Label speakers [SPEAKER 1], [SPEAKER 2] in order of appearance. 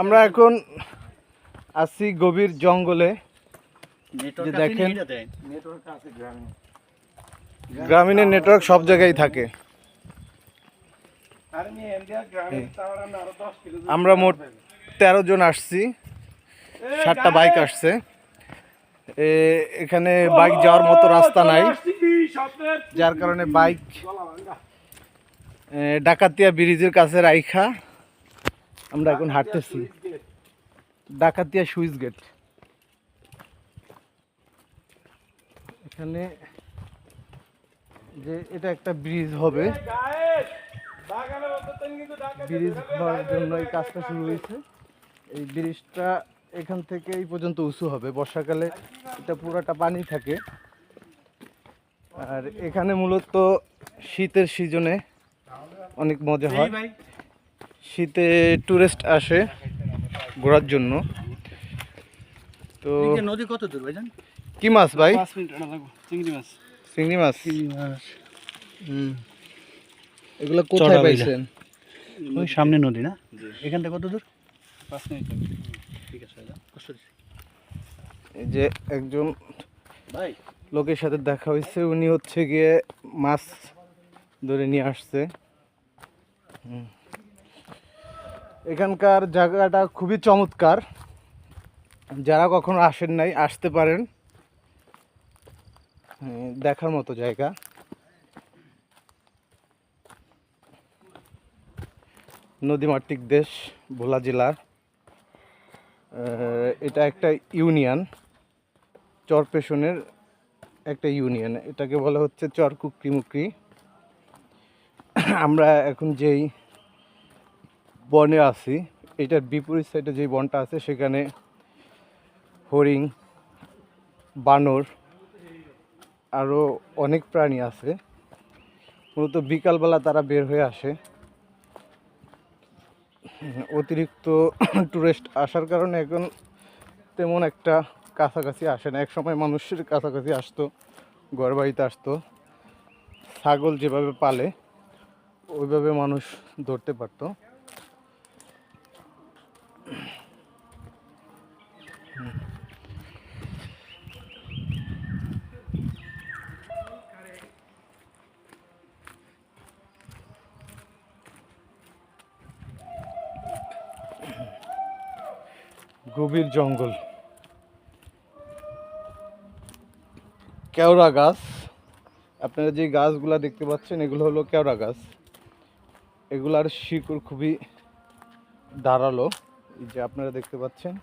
[SPEAKER 1] আমরা এখন আছি গভীর জঙ্গলে। দেখেন গ্রামীণের নেটওয়ার্ক সব জায়গায় থাকে। আমরা মোট 13 জন আসছি, 7টা বাইক আসছে। এখানে বাইক যাওয়ার মতো রাস্তা নাই, যার কারণে বাইক ডাকাতিয়া ব্রিজের কাছে রাইখা আমরা এখন হাঁটতেছি। ডাকাতিয়া সুইচ গেট, এখানে যে এটা একটা ব্রিজ হবে, ব্রিজ হওয়ার জন্য এই কাজটা শুরু হয়েছে। এই ব্রিজটা এখান থেকে এই পর্যন্ত উঁচু হবে। বর্ষাকালে এটা পুরোটা পানি থাকে। আর এখানে মূলত শীতের সিজনে অনেক মজা হয়। শীতে টুরিস্ট আসে ঘোরার জন্য। তো
[SPEAKER 2] নদী কত দূর ভাইজান?
[SPEAKER 1] কি মাছ ভাই?
[SPEAKER 2] 5 মিনিট লাগবে। চিংড়ি মাছ।
[SPEAKER 1] চিংড়ি মাছ। এগুলো কোথায় পাইছেন?
[SPEAKER 2] ওই সামনে নদী না? এখান থেকে কত দূর? 5 মিনিট। ঠিক আছে ভাইজান।
[SPEAKER 1] এই যে একজন ভাই লোকের সাথে দেখা হয়েছে, উনি হচ্ছে গিয়ে মাছ ধরে নিয়ে আসছে। এখানকার জায়গাটা খুবই চমৎকার, যারা কখনো আসেন নাই আসতে পারেন, দেখার মতো জায়গা। নদীমাতৃক দেশ ভোলা জেলার, এটা একটা ইউনিয়ন, চরপেশনের একটা ইউনিয়ন। এটাকে বলা হচ্ছে চর কুকরিমুকরি। আমরা এখন যেই বনে আছি, এটার বিপরীত সাইডে যেই বনটা আছে সেখানে হরিণ, বানর আরও অনেক প্রাণী আছে। মূলত বিকালবেলা তারা বের হয়ে আসে। অতিরিক্ত টুরিস্ট আসার কারণে এখন তেমন একটা কাছাকাছি আসে না। একসময় মানুষের কাছাকাছি আসতো, ঘর বাড়িতে আসতো। ছাগল যেভাবে পালে ওইভাবে মানুষ ধরতে পারতো। গভীর জঙ্গল, কেওড়া গাছ। আপনারা যে গাছগুলা দেখতে পাচ্ছেন এগুলো হলো কেওড়া গাছ। এগুলার শিকড় খুবই ধারালো, এই যে আপনারা দেখতে পাচ্ছেন।